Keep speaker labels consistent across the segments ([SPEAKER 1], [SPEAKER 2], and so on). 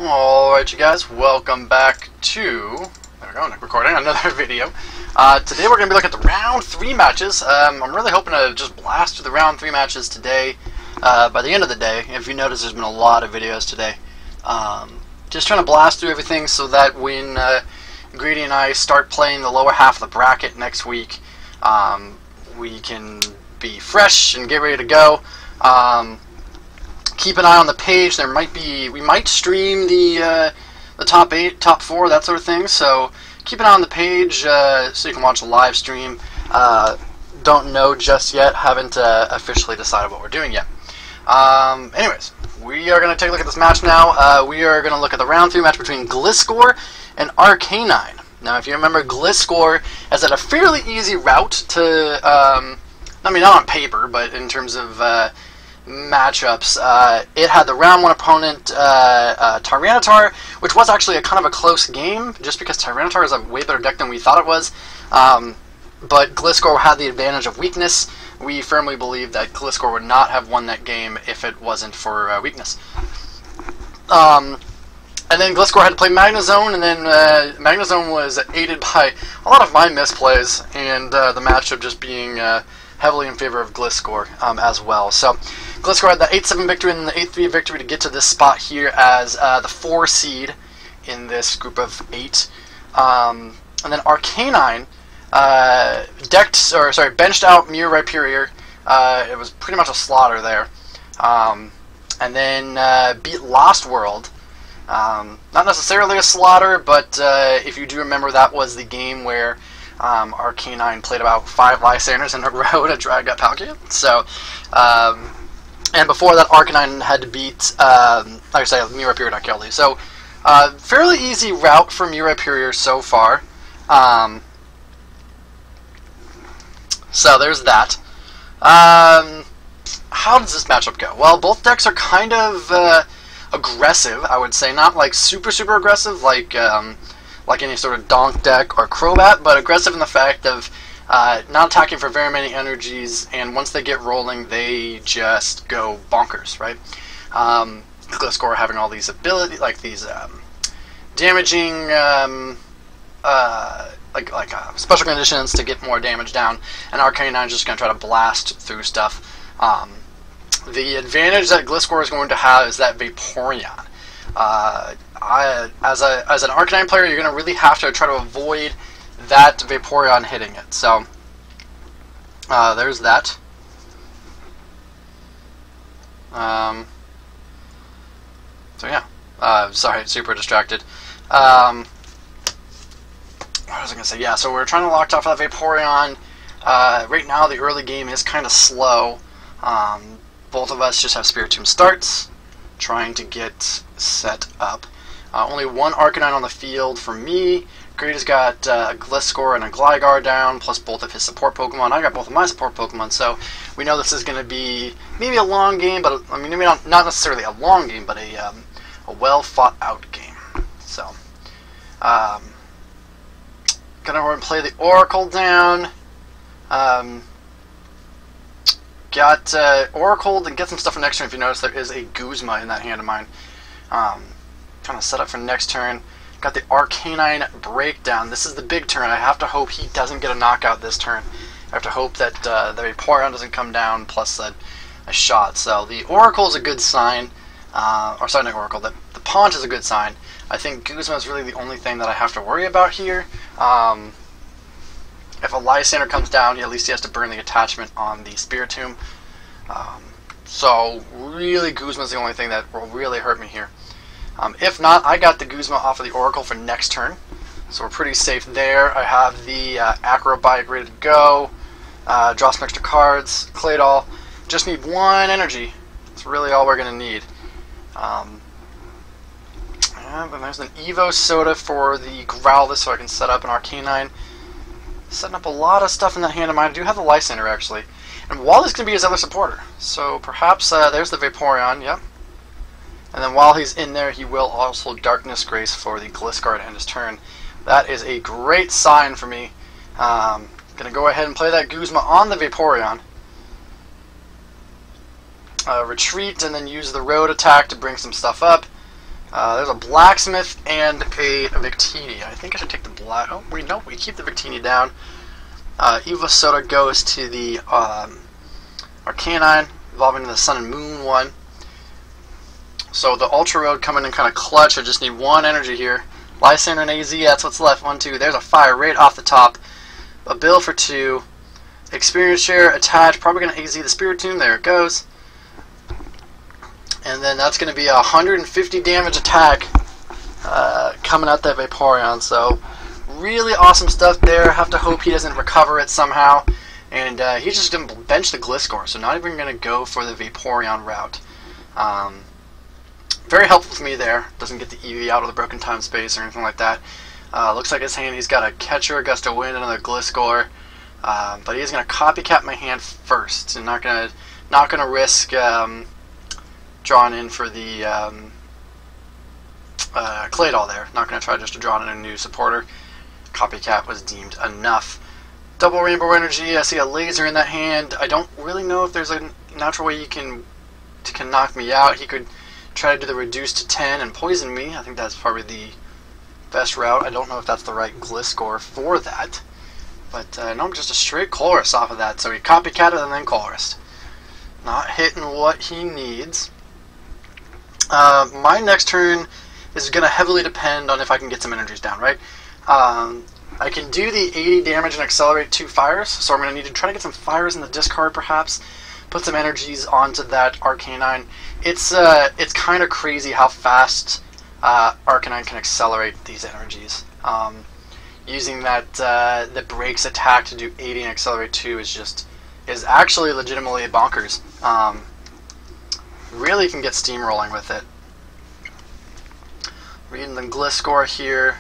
[SPEAKER 1] Alright, you guys, welcome back to, there we go, recording another video. Today we're going to be looking at the round 3 matches. I'm really hoping to just blast through the round 3 matches today, by the end of the day. If you notice, there's been a lot of videos today. Just trying to blast through everything so that when Greedy and I start playing the lower half of the bracket next week, we can be fresh and get ready to go. Keep an eye on the page. We might stream the top 8, top 4, that sort of thing. So keep an eye on the page so you can watch a live stream. Don't know just yet. Haven't officially decided what we're doing yet. Anyways, we are going to take a look at this match now. We are going to look at the round 3 match between Gliscor and Arcanine. Now, if you remember, Gliscor has had a fairly easy route to, I mean, not on paper, but in terms of matchups. It had the round 1 opponent, Tyranitar, which was actually a kind of a close game, just because Tyranitar is a way better deck than we thought it was. But Gliscor had the advantage of weakness. We firmly believe that Gliscor would not have won that game if it wasn't for weakness. And then Gliscor had to play Magnezone, and then Magnezone was aided by a lot of my misplays, and the matchup just being heavily in favor of Gliscor as well. So Gliscor had the 8-7 victory and the 8-3 victory to get to this spot here as the 4 seed in this group of 8. And then Arcanine benched out Mew Rhyperior. It was pretty much a slaughter there. And then beat Lost World. Not necessarily a slaughter, but if you do remember, that was the game where Arcanine played about 5 Lysanders in a row to drag up Palkia. So, and before that, Arcanine had to beat, like I say, Mew Rhyperior got killed. So, fairly easy route for Mew Rhyperior so far. So there's that. How does this matchup go? Well, both decks are kind of aggressive, I would say. Not like super aggressive, like any sort of Donk deck or Crobat, but aggressive in the fact of not attacking for very many energies, and once they get rolling, they just go bonkers, right? Gliscor having all these abilities, like these damaging, special conditions to get more damage down, and Arcanine is just going to try to blast through stuff. The advantage that Gliscor is going to have is that Vaporeon. As an Arcanine player, you're going to really have to try to avoid that Vaporeon hitting it. So, there's that. So yeah. Sorry, super distracted. What was I going to say? Yeah, so we're trying to lock top for that Vaporeon. Right now, the early game is kind of slow. Both of us just have Spiritomb starts, trying to get set up. Only one Arcanine on the field for me. Greedy's got a Gliscor and a Gligar down, plus both of his support Pokemon. I got both of my support Pokemon, so we know this is going to be maybe a long game, but I mean, maybe not necessarily a long game, but a well fought out game. So, gonna go and play the Oracle down. Got Oracle and get some stuff for next turn. If you notice, there is a Guzma in that hand of mine. Trying to set up for next turn. Got the Arcanine Breakdown. This is the big turn. I have to hope he doesn't get a knockout this turn. I have to hope that the Vaporeon doesn't come down, plus a shot. So the Oracle is a good sign. Or sorry, not Oracle. The Paunch is a good sign. I think Guzma is really the only thing that I have to worry about here. If a Lysander comes down, at least he has to burn the attachment on the Spiritomb. So really, Guzma is the only thing that will really hurt me here. If not, I got the Guzma off of the Oracle for next turn, so we're pretty safe there. I have the Acrobike ready to go. Draw some extra cards. Claydol. Just need 1 energy. That's really all we're going to need. But there's an Evo Soda for the Growlithe, so I can set up an Arcanine. Setting up a lot of stuff in that hand of mine. I do have the Lysander, actually. And Wally's going to be his other supporter. So perhaps there's the Vaporeon, yep. And then while he's in there, he will also Darkness Grace for the Gliscor to end his turn. That is a great sign for me. Going to go ahead and play that Guzma on the Vaporeon. retreat and then use the road attack to bring some stuff up. There's a Blacksmith and a Victini. I think I should take the Black... Oh, wait, no, we keep the Victini down. U150 goes to the Arcanine, evolving into the Sun and Moon one. So the Ultra Road coming in kind of clutch. I just need one energy here. Lysander and AZ, that's what's left. 1, 2. There's a fire right off the top. A bill for 2. Experience share, attach. Probably going to AZ the Spiritomb. There it goes. And then that's going to be a 150 damage attack coming out that Vaporeon. So really awesome stuff there. Have to hope he doesn't recover it somehow. And he's just going to bench the Gliscor. So not even going to go for the Vaporeon route. Very helpful to me there. Doesn't get the EV out of the broken time space or anything like that. Looks like his hand, he's got a catcher, a gust of wind, another Gliscor. But he's going to copycat my hand first. And not going to risk drawing in for the Claydol there. Not going to try just to draw in a new supporter. Copycat was deemed enough. Double Rainbow Energy. I see a laser in that hand. I don't really know if there's a natural way you can knock me out. He could try to do the reduce to 10 and poison me. I think that's probably the best route. I don't know if that's the right Gliscor for that. But no, I'm just a straight Colress off of that. So he copycatted and then Colress. Not hitting what he needs. My next turn is going to heavily depend on if I can get some energies down, right? I can do the 80 damage and accelerate 2 fires, so I'm going to need to try to get some fires in the discard perhaps, put some energies onto that Arcanine. It's kind of crazy how fast Arcanine can accelerate these energies. Using that the Breaks attack to do 80 and accelerate 2 is actually legitimately bonkers. Really can get steamrolling with it. Reading the Gliscor here.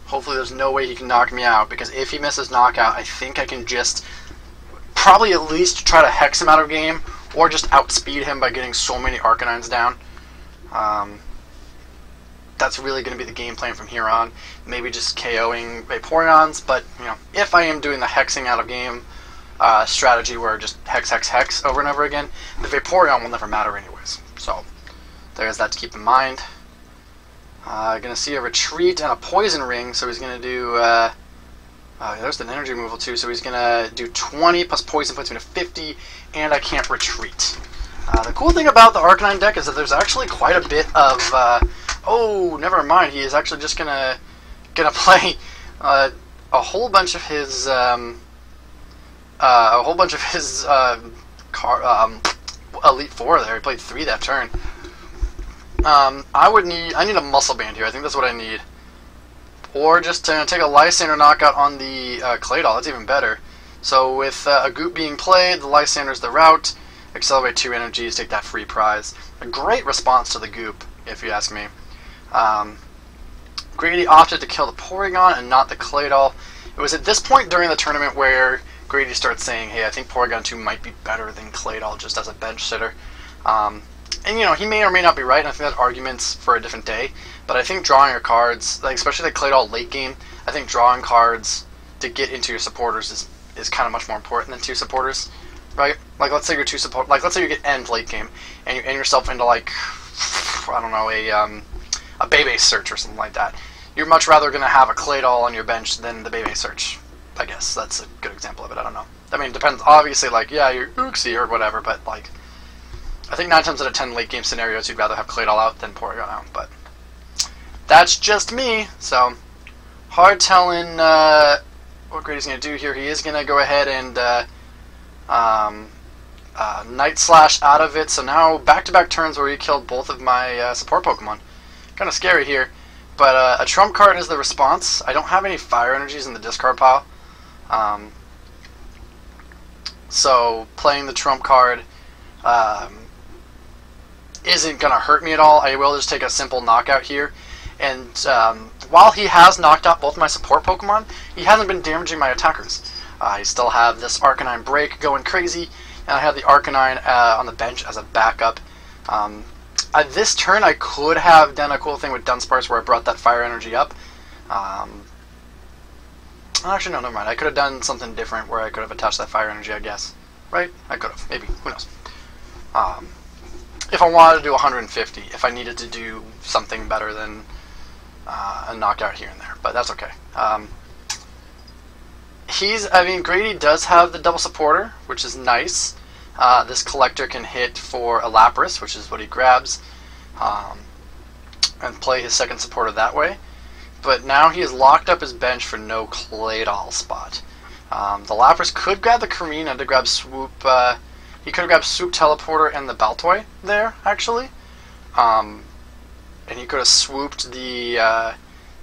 [SPEAKER 1] Hopefully there's no way he can knock me out, because if he misses knockout, I think I can just probably at least try to hex him out of game, or just outspeed him by getting so many Arcanines down. That's really going to be the game plan from here on. Maybe just KOing Vaporeons, but you know, if I am doing the hexing out of game strategy where just hex, hex, hex over and over again, the Vaporeon will never matter anyways. So there's that to keep in mind. Going to see a retreat and a poison ring, so he's going to do, there's an energy removal too, so he's going to do 20 plus poison puts me to 50, and I can't retreat. The cool thing about the Arcanine deck is that there's actually quite a bit of, oh, never mind, he is actually just going to play a whole bunch of his, Elite Four there. He played 3 that turn. I need a Muscle Band here. I think that's what I need. Or just to take a Lysander knockout on the Claydol. That's even better. So with a Goop being played, the Lysander's the route. Accelerate 2 energies, take that free prize. A great response to the Goop, if you ask me. Grady opted to kill the Porygon and not the Claydol. It was at this point during the tournament where Grady starts saying, hey, I think Porygon 2 might be better than Claydol just as a bench sitter. And, you know, he may or may not be right, and I think that's arguments for a different day. But I think drawing your cards, like especially the Claydol late game, I think drawing cards to get into your supporters is kind of much more important than 2 supporters, right? Like, let's say you're 2 support, like, let's say you get end late game, and you end yourself into, like, I don't know, a Bebe search or something like that. You're much rather going to have a Claydol on your bench than the Bebe search. I guess that's a good example of it. I don't know. I mean, it depends. Obviously, like, yeah, you're Uxie or whatever, but, like, I think 9 times out of 10 late game scenarios, you'd rather have Claydol out than Porygon out, but that's just me. So hard telling what Grady's going to do here. He is going to go ahead and Night Slash out of it. So now back-to-back turns where he killed both of my support Pokemon. Kind of scary here, but a Trump card is the response. I don't have any Fire Energies in the discard pile, so playing the Trump card isn't going to hurt me at all. I will just take a simple knockout here. And while he has knocked out both my support Pokemon, he hasn't been damaging my attackers. I still have this Arcanine break going crazy, and I have the Arcanine on the bench as a backup. This turn I could have done a cool thing with Dunsparce where I brought that Fire Energy up. Actually, no, never mind. I could have done something different where I could have attached that Fire Energy, I guess. Right? I could have. Maybe. Who knows? if I wanted to do 150, if I needed to do something better than a knockout here and there, but that's okay. I mean, Grady does have the double supporter, which is nice. This collector can hit for a Lapras, which is what he grabs, and play his second supporter that way. But now he has locked up his bench for no Claydol spot. The Lapras could grab the Karina to grab Swoop. He could have grabbed Swoop Teleporter and the Baltoy there, actually. And he could have swooped the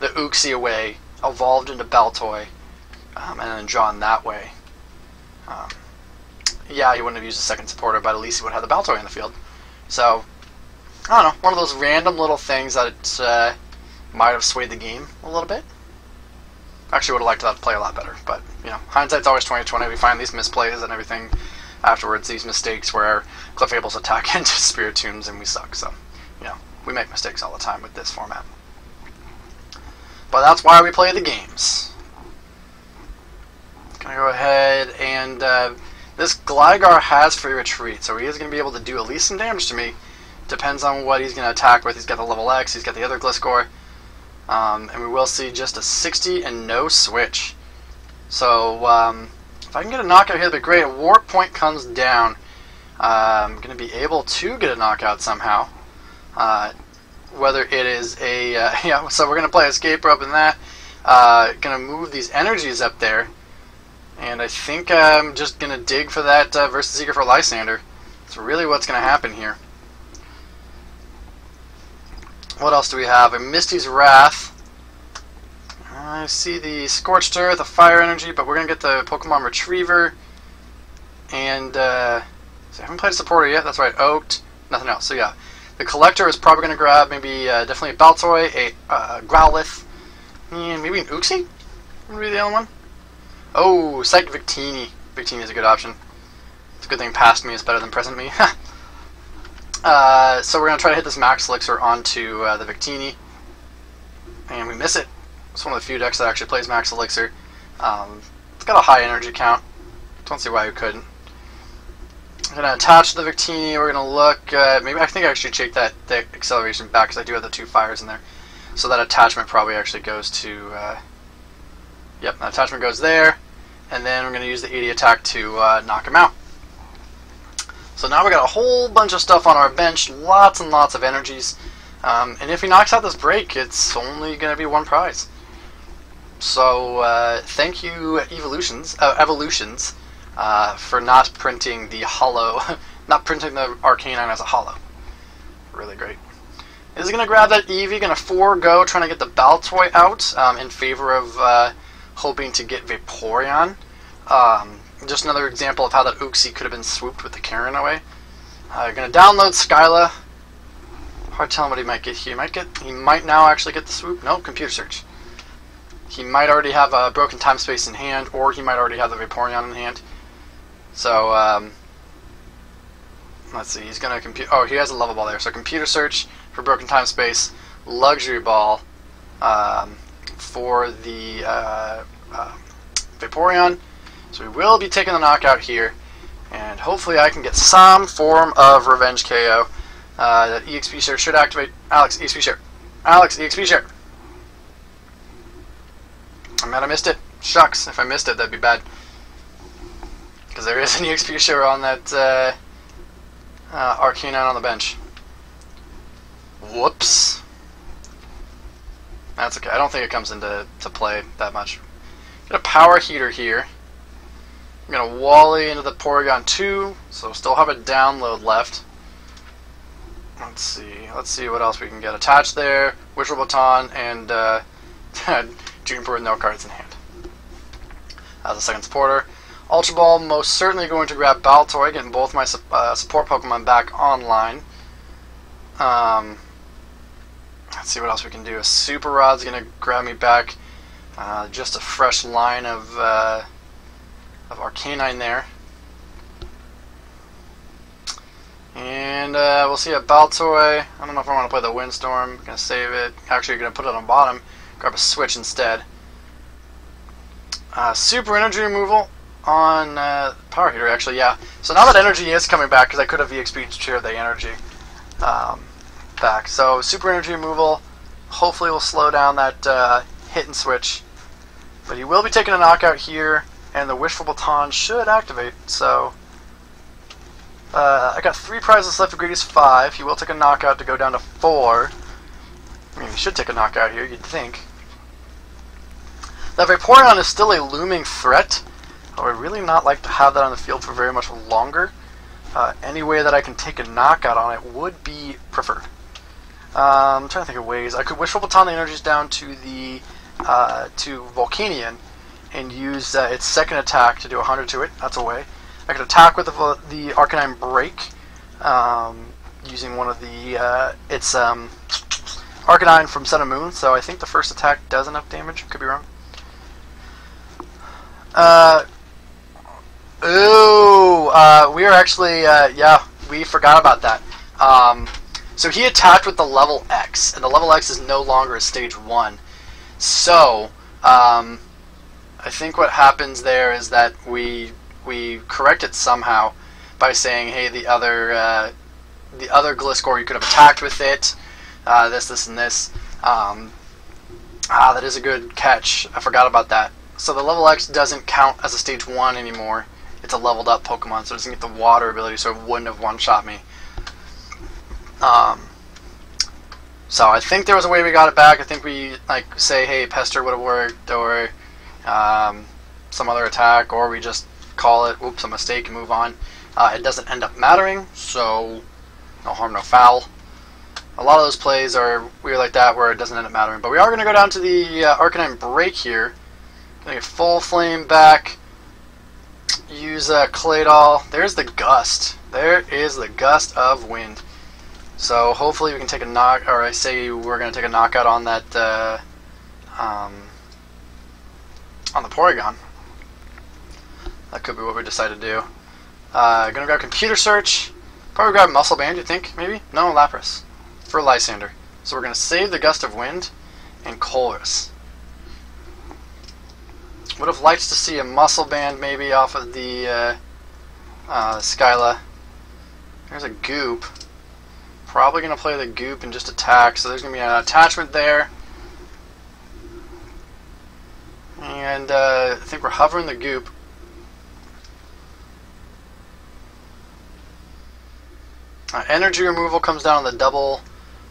[SPEAKER 1] Uxie away, evolved into Baltoy, and then drawn that way. Yeah, he wouldn't have used a second supporter, but at least he would have the Baltoy in the field. So, I don't know, one of those random little things that might have swayed the game a little bit. Actually, would have liked that play a lot better, but, you know, hindsight's always 20/20. We find these misplays and everything afterwards, these mistakes where Clefable's attack into Spiritombs and we suck, so, you know, we make mistakes all the time with this format. But that's why we play the games. Gonna go ahead and this Gligar has free retreat, so he is going to be able to do at least some damage to me. Depends on what he's going to attack with. He's got the level X, he's got the other Gliscor, and we will see just a 60 and no switch. So if I can get a knockout here, that'd be great. A Warp Point comes down. I'm going to be able to get a knockout somehow. Whether it is a yeah, so we're going to play Escape Rope in that. Going to move these energies up there. And I think I'm just going to dig for that versus Seeker for Lysander. That's really what's going to happen here. What else do we have? A Misty's Wrath. I see the Scorched Earth, the Fire Energy, but we're going to get the Pokemon Retriever. And, so I haven't played a supporter yet. That's right, Oaked. Nothing else. So yeah, the Collector is probably going to grab maybe definitely a Baltoy, a Growlithe, and maybe an Uxie? Would be the other one. Oh, Psych Victini. Victini is a good option. It's a good thing past me is better than present me. So we're going to try to hit this Max Elixir onto the Victini. And we miss it. It's one of the few decks that actually plays Max Elixir. It's got a high energy count. Don't see why you couldn't. I'm going to attach the Victini. We're going to look. Maybe I think I actually take that acceleration back because I do have the 2 fires in there. So that attachment probably actually goes to. Yep, that attachment goes there. And then we're going to use the 80 attack to knock him out. So now we got a whole bunch of stuff on our bench, lots and lots of energies. And if he knocks out this break, it's only going to be 1 prize. So thank you, Evolutions, for not printing the holo, not printing the Arcanine as a holo. Really great. Is he going to grab that Eevee, going to forego trying to get the Baltoy out in favor of hoping to get Vaporeon. Just another example of how that Uxie could have been swooped with the Karen away. Going to download Skyla. Hard telling what he might get here. He might now actually get the swoop. No, computer search. He might already have a Broken Time Space in hand, or he might already have the Vaporeon in hand. So let's see. He's going to compute. Oh, he has a level ball there. So computer search for Broken Time Space, Luxury Ball for the Vaporeon. So we will be taking the knockout here, and hopefully I can get some form of revenge KO. That EXP share should activate. Alex, EXP share. Alex, EXP share. I might have missed it. Shucks, if I missed it, that'd be bad. Because there is an EXP share on that Arcanine on the bench. Whoops. That's okay. I don't think it comes into play that much. Got a Power Heater here. I'm going to Wally into the Porygon 2, so still have a download left. Let's see what else we can get attached there. Wishful Baton and Juniper with no cards in hand. As a second supporter. Ultra Ball most certainly going to grab Baltoy, getting both my support Pokemon back online. Let's see what else we can do. A Super Rod's going to grab me back. Just a fresh line of Arcanine there. And we'll see a Baltoy. I don't know if I want to play the Windstorm. I'm going to save it. Actually, going to put it on bottom. Grab a Switch instead. Super Energy Removal on Power Heater, actually, yeah. So now that energy is coming back, because I could have EXP shared the energy. back. So super energy removal hopefully will slow down that hit and switch. But he will be taking a knockout here, and the Wishful Baton should activate. So I got 3 prizes left. Greedy's 5. He will take a knockout to go down to 4. I mean, he should take a knockout here, you'd think. That Vaporeon is still a looming threat. I would really not like to have that on the field for very much longer. Any way that I can take a knockout on it would be preferred. I'm trying to think of ways. I could Wishful Baton the energies down to the to Volcanion and use its second attack to do 100 to it. That's a way. I could attack with the Arcanine Break using one of the its Arcanine from Sun and Moon. So I think the first attack does enough damage. Could be wrong. We are actually, yeah, we forgot about that. So he attacked with the level X, and the level X is no longer a stage 1. So, I think what happens there is that we correct it somehow by saying, hey, the other Gliscor, you could have attacked with it, this, and this. That is a good catch. I forgot about that. So the level X doesn't count as a stage 1 anymore. It's a leveled up Pokemon, so it doesn't get the water ability, so it wouldn't have one-shot me. So I think there was a way we got it back. I think we like say, hey, Pester would have worked, or some other attack, or we just call it, oops, a mistake, and move on. It doesn't end up mattering, so no harm, no foul. A lot of those plays are weird like that, where it doesn't end up mattering. But we are going to go down to the Arcanine Break here. Going to get Full Flame back. Use Claydol. There's the Gust. There is the Gust of Wind. So hopefully we can take a knock, or I say we're going to take a knockout on that, on the Porygon. That could be what we decide to do. Gonna grab Computer Search. Probably grab Muscle Band, you think? Maybe? No, Lapras. For Lysander. So we're going to save the Gust of Wind and Colress. Would have liked to see a Muscle Band maybe off of the Skyla. There's a Goop. Probably going to play the Goop and just attack, so there's going to be an attachment there. And I think we're hovering the Goop. Energy removal comes down on the double.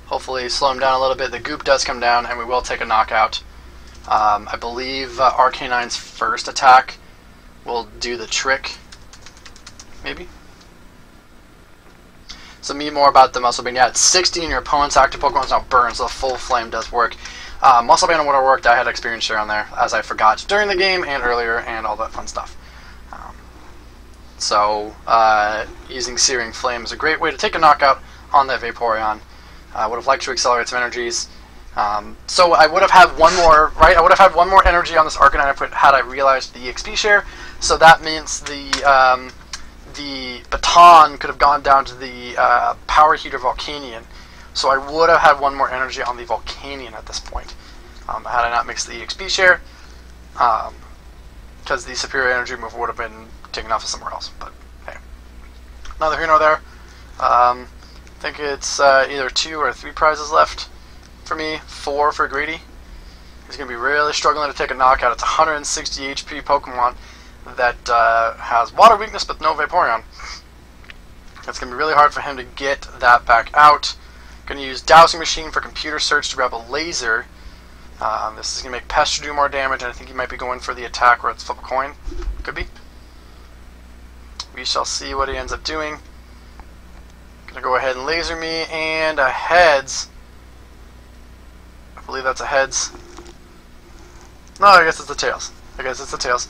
[SPEAKER 1] Hopefully slow him down a little bit. The Goop does come down, and we will take a knockout. I believe Arcanine's first attack will do the trick. Maybe? So me more about the Muscle Band. Yeah, it's 60 and your opponent's active Pokemon is now burned, so the Full Flame does work. Muscle Band would have worked. I had experience share on there, as I forgot during the game and earlier, and all that fun stuff. Using Searing Flame is a great way to take a knockout on that Vaporeon. I would have liked to accelerate some energies. So I would have had one more, right? I would have had one more energy on this Arcanine had I realized the EXP share. So that means the Baton could have gone down to the Power Heater Volcanion. So I would have had one more energy on the Volcanion at this point, had I not mixed the EXP share. Because the Superior Energy move would have been taken off of somewhere else. But hey, neither here nor there. I think it's either 2 or 3 prizes left for me. 4 for Greedy. He's going to be really struggling to take a knockout. It's 160 HP Pokemon that has Water Weakness but no Vaporeon. It's going to be really hard for him to get that back out. Going to use Dowsing Machine for Computer Search to grab a Laser. This is going to make Pester do more damage, and I think he might be going for the attack where it's flip a coin. Could be. We shall see what he ends up doing. Going to go ahead and Laser me, and a Heads. I believe that's a Heads. No, I guess it's the Tails. I guess it's the Tails.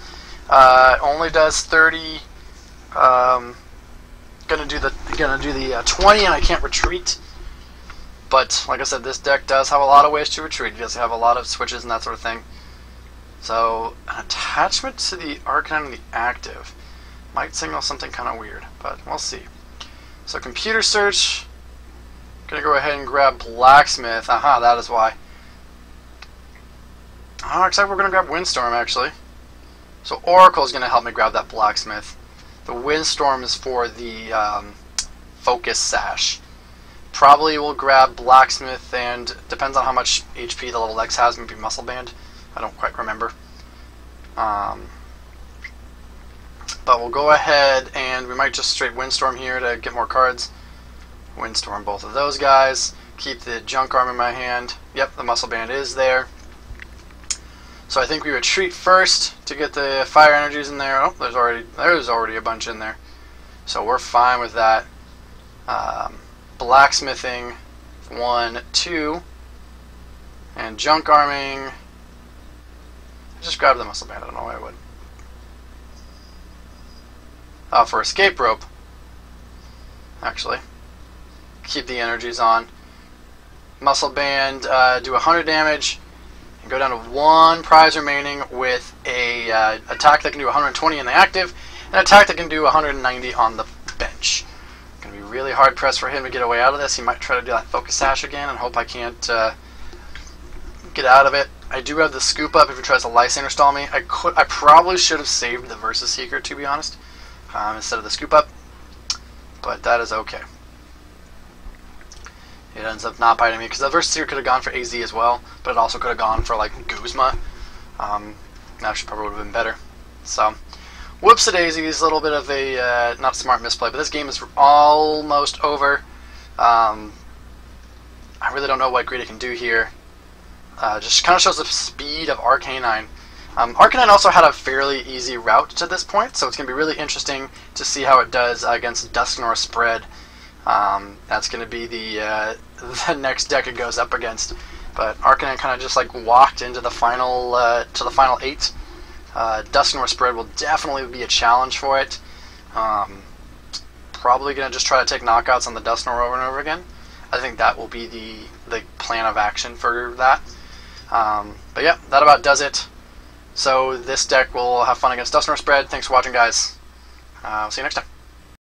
[SPEAKER 1] Only does 30. Gonna do the 20, and I can't retreat. But like I said, this deck does have a lot of ways to retreat. It does have a lot of switches and that sort of thing. So an attachment to the Arcanine and the active might signal something kind of weird, but we'll see. So Computer Search. Gonna go ahead and grab Blacksmith. Aha, that is why. Oh, except we're gonna grab Windstorm actually. So Oracle is gonna help me grab that Blacksmith. The Windstorm is for the Focus Sash. Probably will grab Blacksmith, and depends on how much HP the level X has, maybe Muscle Band. I don't quite remember. But we'll go ahead and we might just straight Windstorm here to get more cards. Windstorm both of those guys. Keep the Junk Arm in my hand. Yep, the Muscle Band is there. So I think we retreat first to get the Fire Energies in there. Oh, there's already a bunch in there. So we're fine with that. Blacksmithing, 1, 2, and Junk Arming. Just grab the Muscle Band. I don't know why I would. For Escape Rope, actually, keep the energies on. Muscle Band, do 100 damage, and go down to 1 prize remaining with a attack that can do 120 in the active, and an attack that can do 190 on the bench. Going to be really hard pressed for him to get away out of this. He might try to do that Focus Sash again, and hope I can't get out of it. I do have the Scoop Up if he tries to Lysander stall me. I probably should have saved the Versus Seeker, to be honest, instead of the Scoop Up, but that is okay. It ends up not biting me, because the Versus Seeker could have gone for AZ as well, but it also could have gone for, like, Guzma. Actually, probably would have been better. So, whoops-a-daisies, a little bit of a not smart misplay, but this game is almost over. I really don't know what Grady can do here. Just kind of shows the speed of Arcanine. Arcanine also had a fairly easy route to this point, so it's going to be really interesting to see how it does against Dusknoir Spread. That's going to be the next deck it goes up against. But Arcanine kind of just like walked into the final to the final 8. Dusknoir Spread will definitely be a challenge for it. Probably going to just try to take knockouts on the Dusknoir over and over again. I think that will be the plan of action for that. But yeah, that about does it. So this deck will have fun against Dusknoir Spread. Thanks for watching, guys. See you next time.